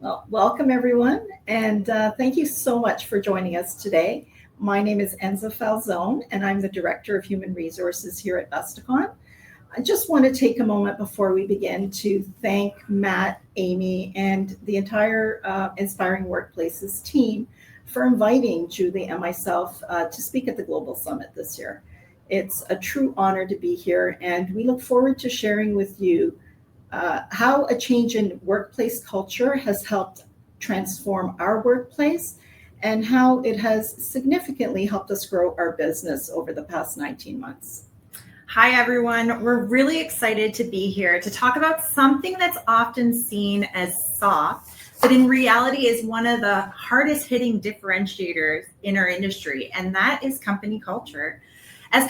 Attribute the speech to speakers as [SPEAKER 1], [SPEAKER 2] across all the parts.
[SPEAKER 1] Well, welcome everyone, and thank you so much for joining us today. My name is Enza Falzone, and I'm the Director of Human Resources here at Vestacon. I just want to take a moment before we begin to thank Matt, Amy, and the entire Inspiring Workplaces team for inviting Julie and myself to speak at the Global Summit this year. It's a true honor to be here, and we look forward to sharing with you how a change in workplace culture has helped transform our workplace and how it has significantly helped us grow our business over the past 19 months.
[SPEAKER 2] Hi, everyone. We're really excited to be here to talk about something that's often seen as soft, but in reality is one of the hardest hitting differentiators in our industry, and that is company culture. As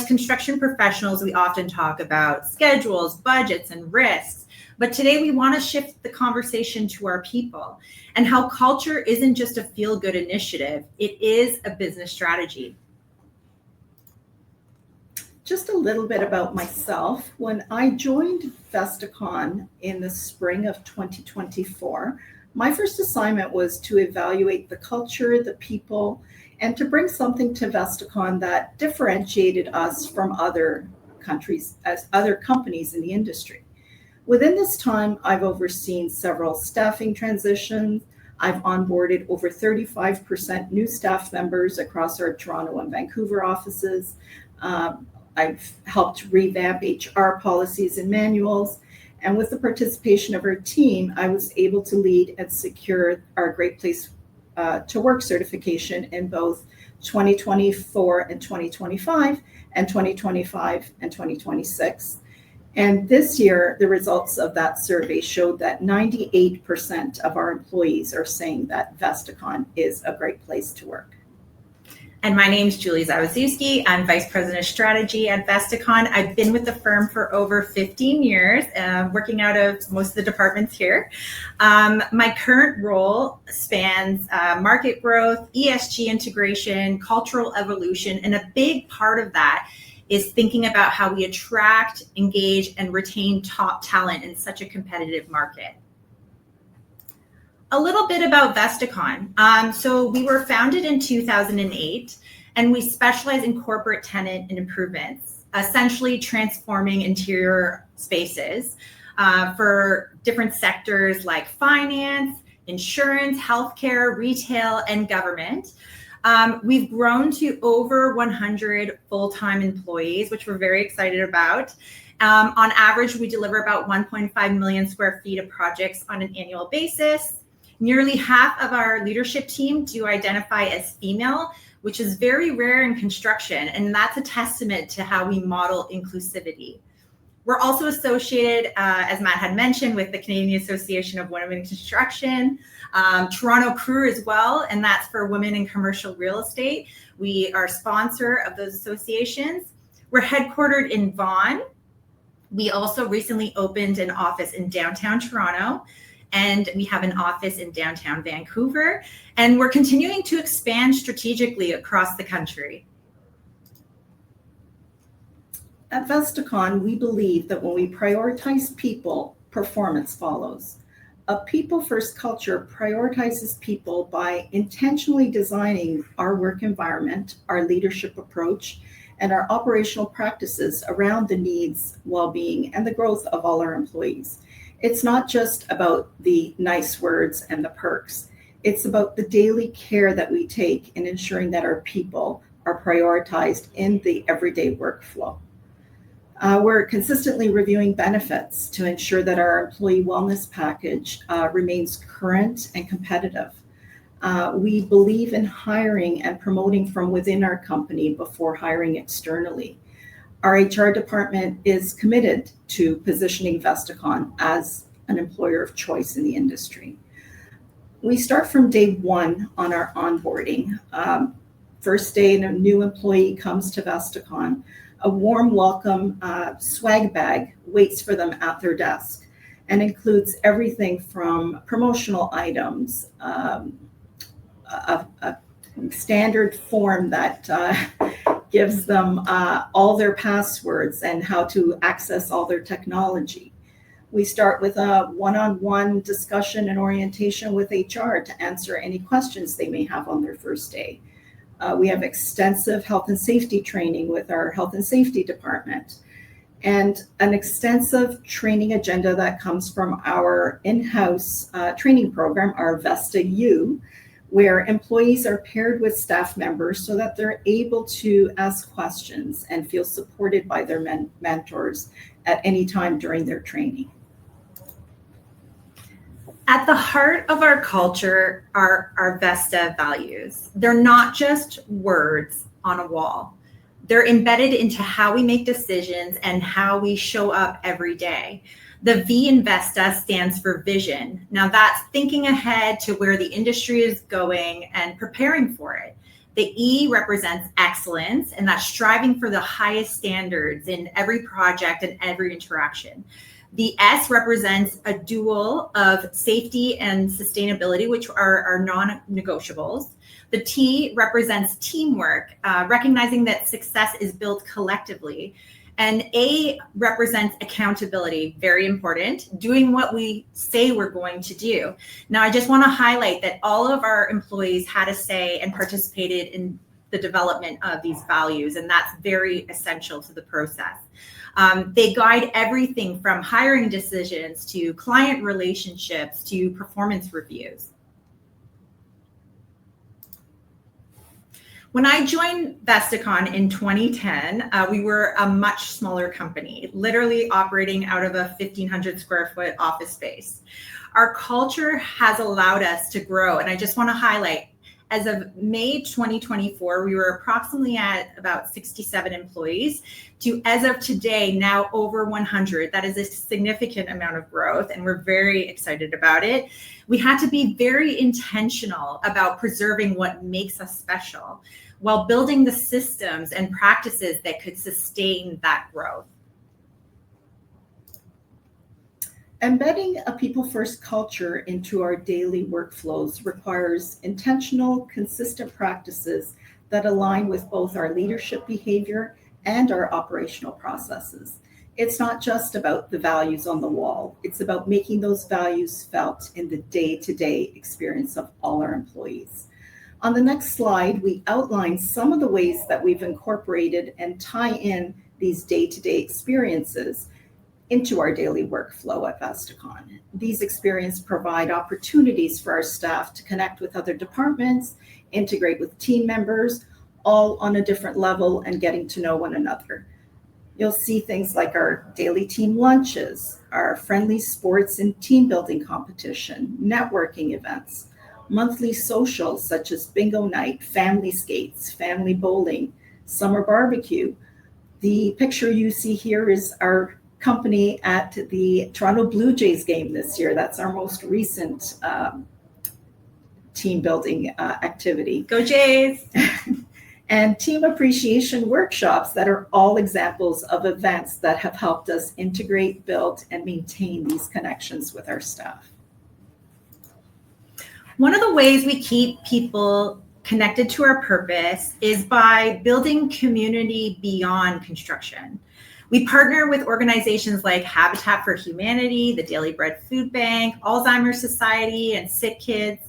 [SPEAKER 2] construction professionals, we often talk about schedules, budgets, and risks. But today we want to shift the conversation to our people and how culture isn't just a feel-good initiative, it is a business strategy.
[SPEAKER 1] Just a little bit about myself. When I joined Vestacon in the spring of 2024, my first assignment was to evaluate the culture, the people, and to bring something to Vestacon that differentiated us from other countries, as other companies in the industry. Within this time, I've overseen several staffing transitions. I've onboarded over 35% new staff members across our Toronto and Vancouver offices. I've helped revamp HR policies and manuals. And with the participation of our team, I was able to lead and secure our Great Place to Work certification in both 2024 and 2025, and 2025 and 2026. And this year, the results of that survey showed that 98% of our employees are saying that Vestacon is a great place to work.
[SPEAKER 2] And my name is Julie Zabizewski. I'm Vice President of Strategy at Vestacon. I've been with the firm for over 15 years, working out of most of the departments here. My current role spans market growth, ESG integration, cultural evolution, and a big part of that is thinking about how we attract, engage, and retain top talent in such a competitive market. A little bit about Vestacon. So we were founded in 2008, and we specialize in corporate tenant and improvements, essentially transforming interior spaces for different sectors like finance, insurance, healthcare, retail, and government. We've grown to over 100 full-time employees, which we're very excited about. On average, we deliver about 1.5 million square feet of projects on an annual basis. Nearly half of our leadership team do identify as female, which is very rare in construction, and that's a testament to how we model inclusivity. We're also associated, as Matt had mentioned, with the Canadian Association of Women in Construction, Toronto Crew as well, and that's for women in commercial real estate. We are sponsor of those associations. We're headquartered in Vaughan. We also recently opened an office in downtown Toronto, and we have an office in downtown Vancouver, and we're continuing to expand strategically across the country.
[SPEAKER 1] At Vestacon, we believe that when we prioritize people, performance follows. A people-first culture prioritizes people by intentionally designing our work environment, our leadership approach, and our operational practices around the needs, well-being, and the growth of all our employees. It's not just about the nice words and the perks. It's about the daily care that we take in ensuring that our people are prioritized in the everyday workflow. We're consistently reviewing benefits to ensure that our employee wellness package remains current and competitive. We believe in hiring and promoting from within our company before hiring externally. Our HR department is committed to positioning Vestacon as an employer of choice in the industry. We start from day one on our onboarding. First day a new employee comes to Vestacon, a warm welcome swag bag waits for them at their desk and includes everything from promotional items, a standard form that gives them all their passwords and how to access all their technology. We start with a one-on-one discussion and orientation with HR to answer any questions they may have on their first day. We have extensive health and safety training with our health and safety department, and an extensive training agenda that comes from our in-house training program, our Vesta U, where employees are paired with staff members so that they're able to ask questions and feel supported by their mentors at any time during their training.
[SPEAKER 2] At the heart of our culture are our Vesta values. They're not just words on a wall. They're embedded into how we make decisions and how we show up every day. The V in Vesta stands for vision. Now that's thinking ahead to where the industry is going and preparing for it. The E represents excellence, and that's striving for the highest standards in every project and every interaction. The S represents a dual of safety and sustainability, which are our non-negotiables. The T represents teamwork, recognizing that success is built collectively. And A represents accountability, very important, doing what we say we're going to do. Now, I just want to highlight that all of our employees had a say and participated in the development of these values, and that's very essential to the process. They guide everything from hiring decisions to client relationships to performance reviews. When I joined Vestacon in 2010, we were a much smaller company, literally operating out of a 1,500 square foot office space. Our culture has allowed us to grow, and I just want to highlight, as of May 2024, we were approximately at about 67 employees to, as of today, now over 100. That is a significant amount of growth, and we're very excited about it. We had to be very intentional about preserving what makes us special while building the systems and practices that could sustain that growth.
[SPEAKER 1] Embedding a people-first culture into our daily workflows requires intentional, consistent practices that align with both our leadership behavior and our operational processes. It's not just about the values on the wall. It's about making those values felt in the day-to-day experience of all our employees. On the next slide, we outline some of the ways that we've incorporated and tie in these day-to-day experiences into our daily workflow at Vestacon. These experiences provide opportunities for our staff to connect with other departments, integrate with team members, all on a different level and getting to know one another. You'll see things like our daily team lunches, our friendly sports and team building competition, networking events, monthly socials such as bingo night, family skates, family bowling, summer barbecue. The picture you see here is our company at the Toronto Blue Jays game this year. That's our most recent team building activity.
[SPEAKER 2] Go Jays!
[SPEAKER 1] And team appreciation workshops that are all examples of events that have helped us integrate, build, and maintain these connections with our staff.
[SPEAKER 2] One of the ways we keep people connected to our purpose is by building community beyond construction. We partner with organizations like Habitat for Humanity, the Daily Bread Food Bank, Alzheimer's Society, and Sick Kids.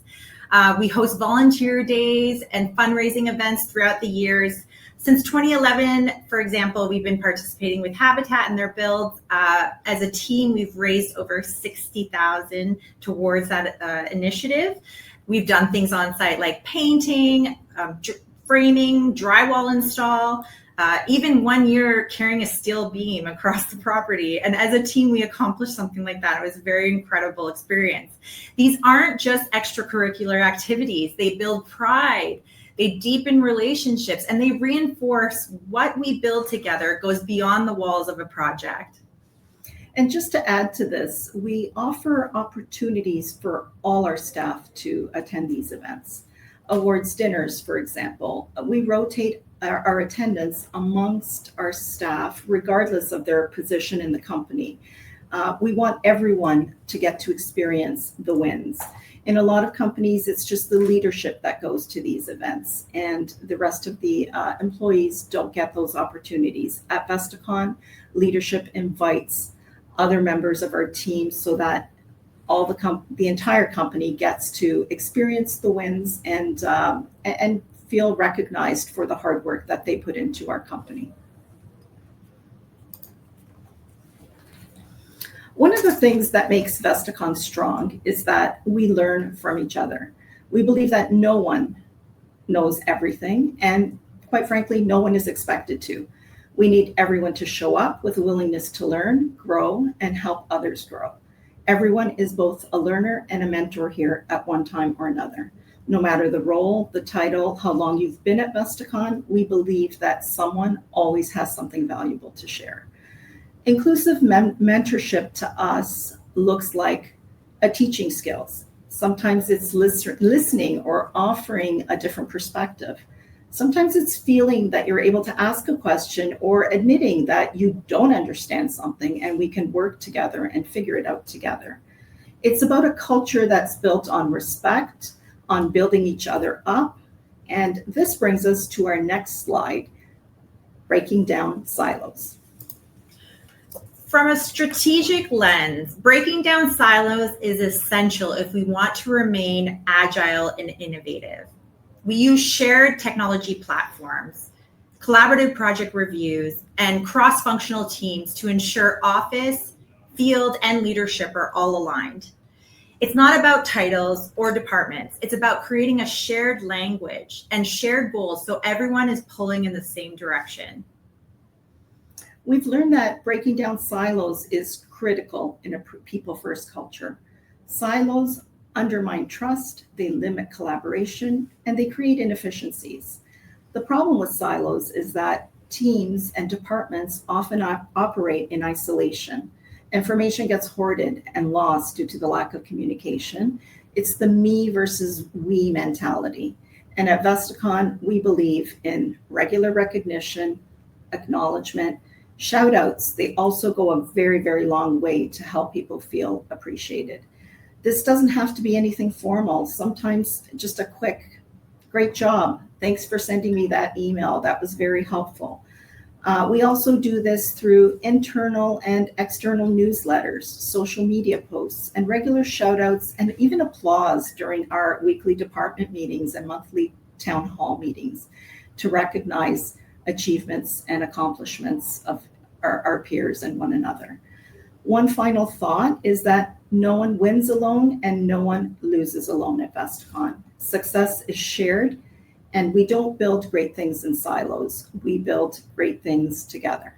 [SPEAKER 2] We host volunteer days and fundraising events throughout the years. Since 2011, for example, we've been participating with Habitat in their builds. As a team, we've raised over $60,000 towards that initiative. We've done things on site like painting, framing, drywall install, even 1 year carrying a steel beam across the property. And as a team, we accomplished something like that. It was a very incredible experience. These aren't just extracurricular activities. They build pride, they deepen relationships, and they reinforce what we build together goes beyond the walls of a project.
[SPEAKER 1] And just to add to this, we offer opportunities for all our staff to attend these events. Awards dinners, for example, we rotate our attendance amongst our staff, regardless of their position in the company. We want everyone to get to experience the wins. In a lot of companies, it's just the leadership that goes to these events, and the rest of the employees don't get those opportunities. At Vestacon, leadership invites other members of our team so that the entire company gets to experience the wins and feel recognized for the hard work that they put into our company. One of the things that makes Vestacon strong is that we learn from each other. We believe that no one knows everything, and quite frankly, no one is expected to. We need everyone to show up with a willingness to learn, grow, and help others grow. Everyone is both a learner and a mentor here at one time or another. No matter the role, the title, how long you've been at Vestacon, we believe that someone always has something valuable to share. Inclusive mentorship to us looks like a teaching skills. Sometimes it's listening or offering a different perspective. Sometimes it's feeling that you're able to ask a question or admitting that you don't understand something and we can work together and figure it out together. It's about a culture that's built on respect, on building each other up. And this brings us to our next slide, breaking down silos.
[SPEAKER 2] From a strategic lens, breaking down silos is essential if we want to remain agile and innovative. We use shared technology platforms, collaborative project reviews, and cross-functional teams to ensure office, field, and leadership are all aligned. It's not about titles or departments. It's about creating a shared language and shared goals so everyone is pulling in the same direction.
[SPEAKER 1] We've learned that breaking down silos is critical in a people-first culture. Silos undermine trust, they limit collaboration, and they create inefficiencies. The problem with silos is that teams and departments often operate in isolation. Information gets hoarded and lost due to the lack of communication. It's the me versus we mentality. And at Vestacon, we believe in regular recognition, acknowledgement, shout outs. They also go a very, very long way to help people feel appreciated. This doesn't have to be anything formal. Sometimes just a quick, great job. Thanks for sending me that email. That was very helpful. We also do this through internal and external newsletters, social media posts, and regular shout outs, and even applause during our weekly department meetings and monthly town hall meetings to recognize achievements and accomplishments of our peers and one another. One final thought is that no one wins alone and no one loses alone at Vestacon. Success is shared, and we don't build great things in silos. We build great things together.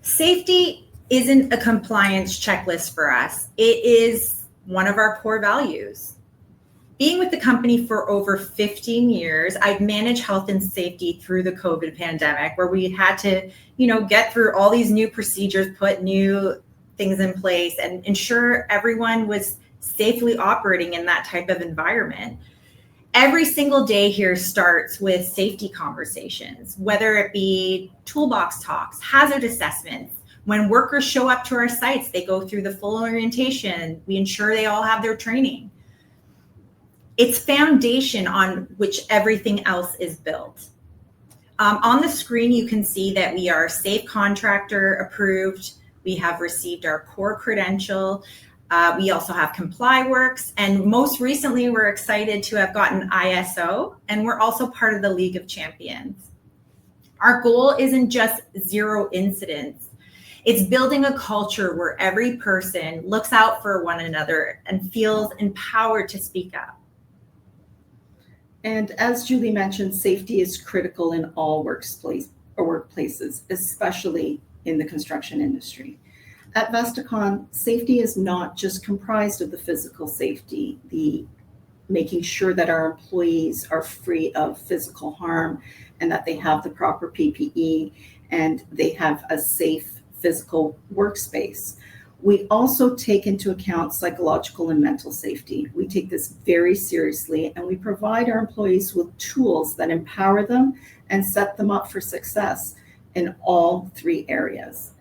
[SPEAKER 2] Safety isn't a compliance checklist for us. It is one of our core values. Being with the company for over 15 years, I've managed health and safety through the COVID pandemic, where we had to, get through all these new procedures, put new things in place, and ensure everyone was safely operating in that type of environment. Every single day here starts with safety conversations, whether it be toolbox talks, hazard assessments. When workers show up to our sites, they go through the full orientation. We ensure they all have their training. It's foundation on which everything else is built. On the screen, you can see that we are safe contractor approved. We have received our core credential. We also have ComplyWorks. And most recently, we're excited to have gotten ISO, and we're also part of the League of Champions. Our goal isn't just zero incidents. It's building a culture where every person looks out for one another and feels empowered to speak up.
[SPEAKER 1] And as Julie mentioned, safety is critical in all workplaces, especially in the construction industry. At Vestacon, safety is not just comprised of the physical safety, the making sure that our employees are free of physical harm and that they have the proper PPE and they have a safe physical workspace. We also take into account psychological and mental safety. We take this very seriously, and we provide our employees with tools that empower them and set them up for success in all three areas.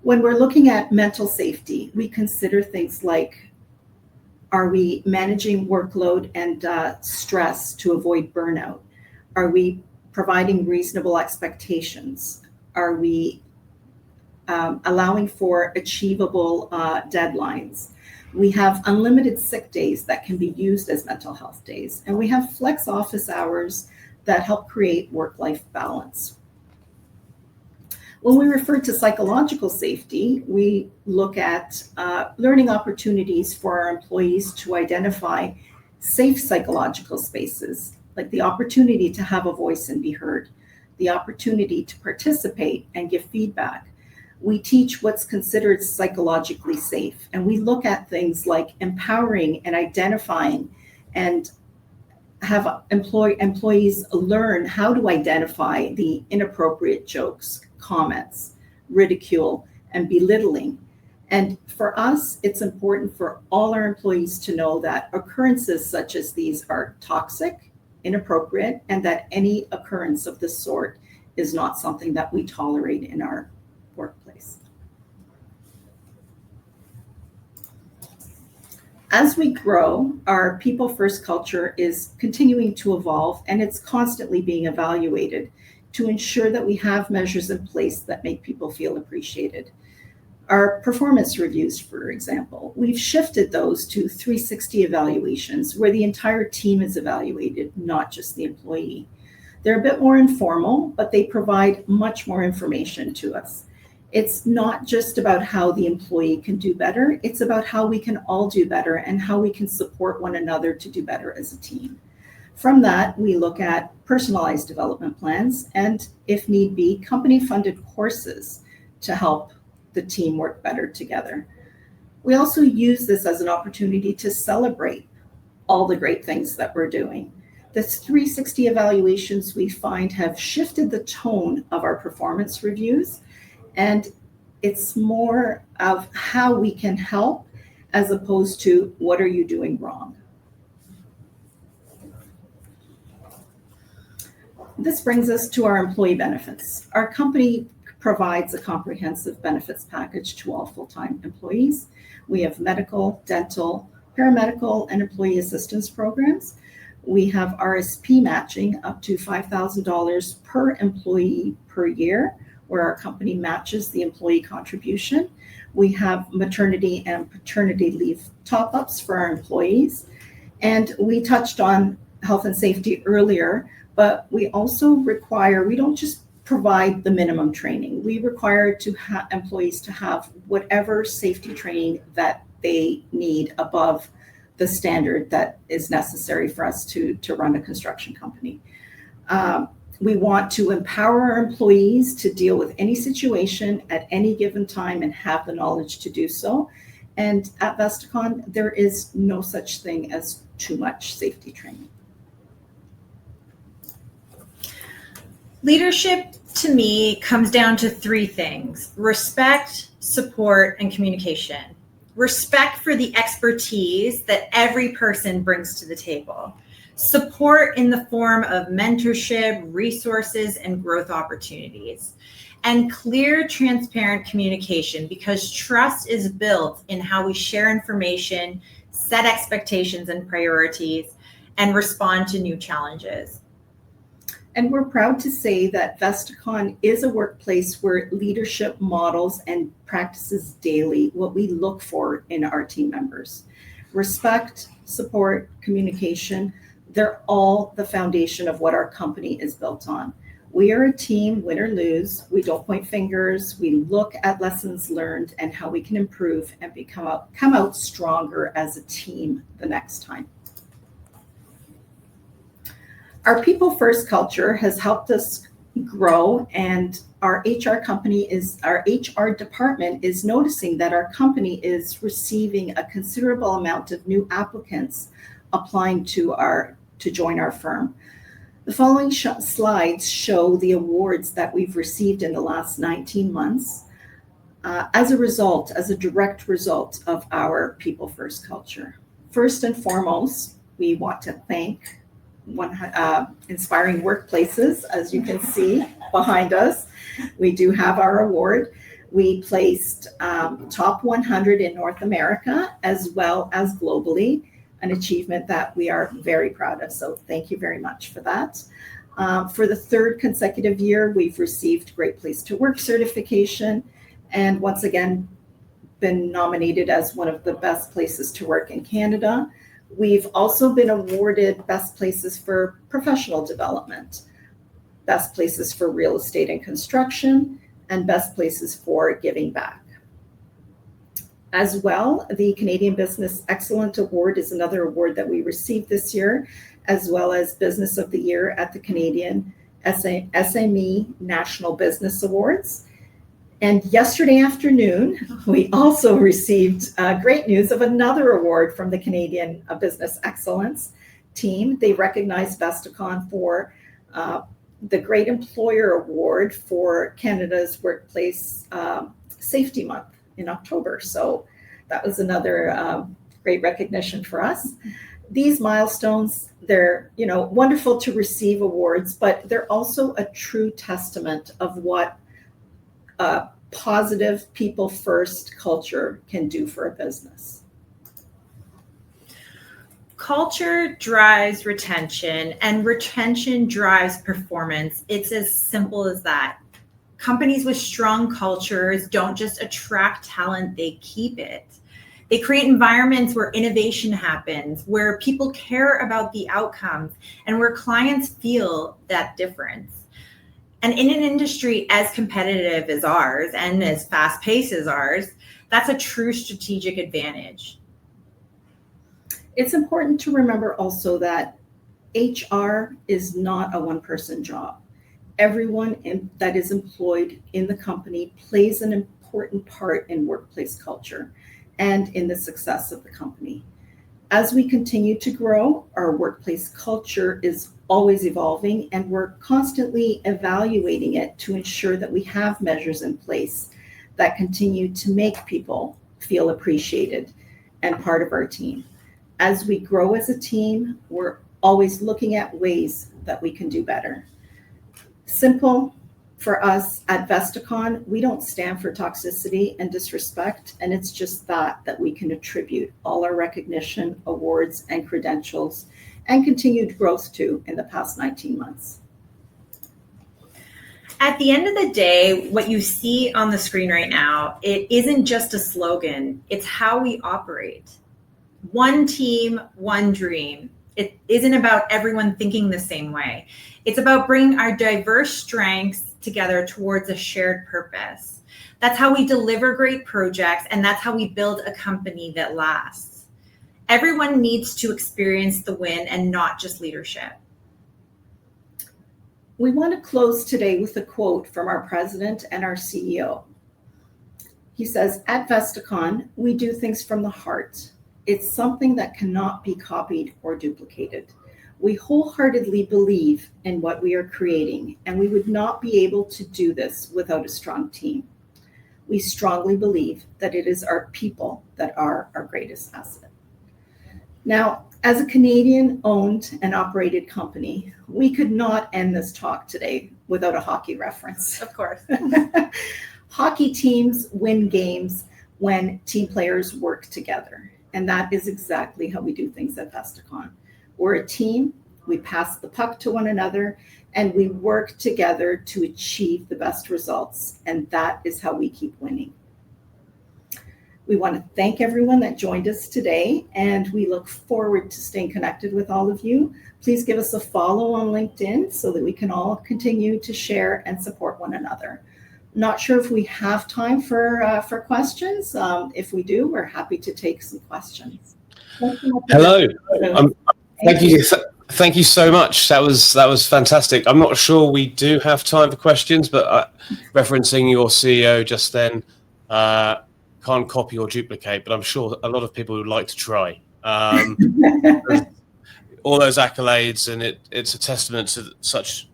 [SPEAKER 1] When we're looking at mental safety, we consider things like, are we managing workload and stress to avoid burnout? Are we providing reasonable expectations? Are we allowing for achievable deadlines. We have unlimited sick days that can be used as mental health days. And we have flex office hours that help create work-life balance. When we refer to psychological safety, we look at learning opportunities for our employees to identify safe psychological spaces, like the opportunity to have a voice and be heard, the opportunity to participate and give feedback. We teach what's considered psychologically safe, and we look at things like empowering and identifying and have employees learn how to identify the inappropriate jokes, comments, ridicule, and belittling. And for us, it's important for all our employees to know that occurrences such as these are toxic, inappropriate, and that any occurrence of this sort is not something that we tolerate in our workplace. As we grow, our people first culture is continuing to evolve, and it's constantly being evaluated to ensure that we have measures in place that make people feel appreciated. Our performance reviews, for example, we've shifted those to 360 evaluations where the entire team is evaluated, not just the employee. They're a bit more informal, but they provide much more information to us. It's not just about how the employee can do better, it's about how we can all do better and how we can support one another to do better as a team. From that, we look at personalized development plans and, if need be, company-funded courses to help the team work better together. We also use this as an opportunity to celebrate all the great things that we're doing. The 360 evaluations we find have shifted the tone of our performance reviews, and it's more of how we can help as opposed to what are you doing wrong. This brings us to our employee benefits. Our company provides a comprehensive benefits package to all full-time employees. We have medical, dental, paramedical, and employee assistance programs. We have RSP matching up to $5,000 per employee per year, where our company matches the employee contribution. We have maternity and paternity leave top-ups for our employees. And we touched on health and safety earlier, but we also require, we don't just provide the minimum training. We require employees to have whatever safety training that they need above the standard that is necessary for us to run a construction company. We want to empower our employees to deal with any situation at any given time and have the knowledge to do so. And at Vestacon, there is no such thing as too much safety training.
[SPEAKER 2] Leadership, to me, comes down to three things: respect, support, and communication. Respect for the expertise that every person brings to the table. Support in the form of mentorship, resources, and growth opportunities. And clear, transparent communication, because trust is built in how we share information, set expectations and priorities, and respond to new challenges.
[SPEAKER 1] And we're proud to say that Vestacon is a workplace where leadership models and practices daily what we look for in our team members. Respect, support, communication, they're all the foundation of what our company is built on. We are a team, win or lose. We don't point fingers. We look at lessons learned and how we can improve and come out stronger as a team the next time. Our people first culture has helped us grow, and our HR department is noticing that our company is receiving a considerable amount of new applicants applying to join our firm. The following slides show the awards that we've received in the last 19 months as a direct result of our people first culture. First and foremost, we want to thank Inspiring Workplaces, as you can see behind us. We do have our award. We placed top 100 in North America as well as globally, an achievement that we are very proud of. So thank you very much for that. For the third consecutive year, we've received Great Place to Work certification, and once again been nominated as one of the best places to work in Canada. We've also been awarded best places for professional development, best places for real estate and construction, and best places for giving back. As well, the Canadian Business Excellence Award is another award that we received this year, as well as Business of the Year at the Canadian SME National Business Awards. And yesterday afternoon, we also received great news of another award from the Canadian Business Excellence team. They recognized Vestacon for the Great Employer Award for Canada's Workplace Safety Month in October. So that was another great recognition for us. These milestones, they're wonderful to receive awards, but they're also a true testament of what positive people first culture can do for a business.
[SPEAKER 2] Culture drives retention, and retention drives performance. It's as simple as that. Companies with strong cultures don't just attract talent, they keep it. They create environments where innovation happens, where people care about the outcomes, and where clients feel that difference. And in an industry as competitive as ours and as fast-paced as ours, that's a true strategic advantage.
[SPEAKER 1] It's important to remember also that HR is not a one-person job. Everyone that is employed in the company plays an important part in workplace culture and in the success of the company. As we continue to grow, our workplace culture is always evolving, and we're constantly evaluating it to ensure that we have measures in place that continue to make people feel appreciated and part of our team. As we grow as a team, we're always looking at ways that we can do better. Simple for us at Vestacon, we don't stand for toxicity and disrespect, and it's just that we can attribute all our recognition, awards, and credentials and continued growth to in the past 19 months.
[SPEAKER 2] At the end of the day, what you see on the screen right now, it isn't just a slogan, it's how we operate. One team, one dream. It isn't about everyone thinking the same way. It's about bringing our diverse strengths together towards a shared purpose. That's how we deliver great projects, and that's how we build a company that lasts. Everyone needs to experience the win and not just leadership.
[SPEAKER 1] We want to close today with a quote from our president and our CEO. He says, "At Vestacon, we do things from the heart. It's something that cannot be copied or duplicated. We wholeheartedly believe in what we are creating, and we would not be able to do this without a strong team. We strongly believe that it is our people that are our greatest asset." Now, as a Canadian-owned and operated company, we could not end this talk today without a hockey reference.
[SPEAKER 2] Of course.
[SPEAKER 1] Hockey teams win games when team players work together, and that is exactly how we do things at Vestacon. We're a team, we pass the puck to one another, and we work together to achieve the best results, and that is how we keep winning. We want to thank everyone that joined us today, and we look forward to staying connected with all of you. Please give us a follow on LinkedIn so that we can all continue to share and support one another. Not sure if we have time for questions. If we do, we're happy to take some questions.
[SPEAKER 3] Hello. Thank you so much. That was fantastic. I'm not sure we do have time for questions, but referencing your CEO just then, can't copy or duplicate, but I'm sure a lot of people would like to try. All those accolades, and it's a testament to such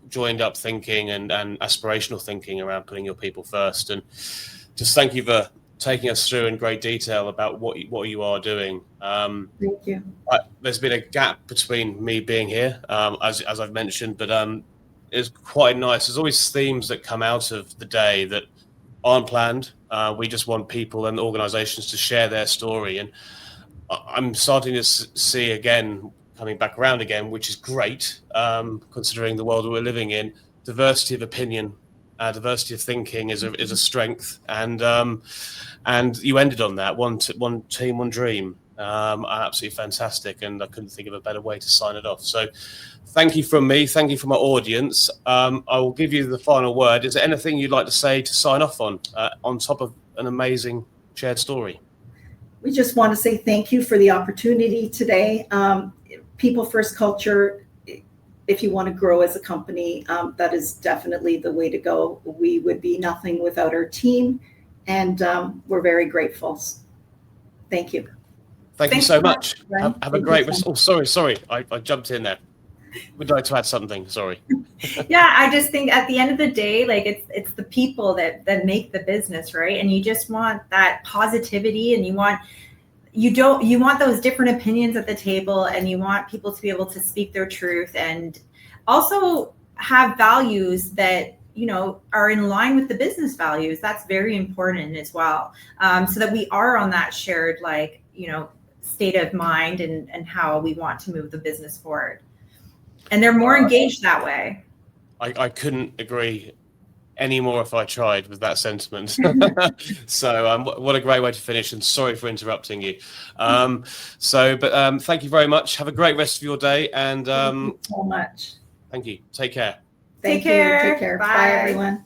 [SPEAKER 3] joined up thinking and aspirational thinking around putting your people first. And just thank you for taking us through in great detail about what you are doing.
[SPEAKER 1] Thank you.
[SPEAKER 3] There's been a gap between me being here, as I've mentioned, but it's quite nice. There's always themes that come out of the day that aren't planned. We just want people and organizations to share their story. And I'm starting to see again, coming back around again, which is great, considering the world we're living in. Diversity of opinion diversity of thinking is a strength, and you ended on that one team, one dream. Absolutely fantastic, and I couldn't think of a better way to sign it off. So thank you from me, thank you from my audience. I will give you the final word. Is there anything you'd like to say to sign off on top of an amazing shared story?
[SPEAKER 1] We just want to say thank you for the opportunity today. People first culture, if you want to grow as a company, that is definitely the way to go. We would be nothing without our team, and we're very grateful. Thank you.
[SPEAKER 3] Thank you so much.
[SPEAKER 1] Right.
[SPEAKER 3] Have a great rest. Oh, sorry. I jumped in there. Would like to add something? Sorry.
[SPEAKER 2] Yeah, I just think at the end of the day, like it's the people that make the business, right? And you just want that positivity, and you want those different opinions at the table, and you want people to be able to speak their truth and also have values that are in line with the business values. That's very important as well, so that we are on that shared state of mind and how we want to move the business forward. And they're more engaged that way. I
[SPEAKER 3] couldn't agree any more if I tried with that sentiment. So what a great way to finish, and sorry for interrupting you. But thank you very much. Have a great rest of your day, and
[SPEAKER 1] thank you so much.
[SPEAKER 3] Thank you. Take care.
[SPEAKER 1] Take care. Bye everyone.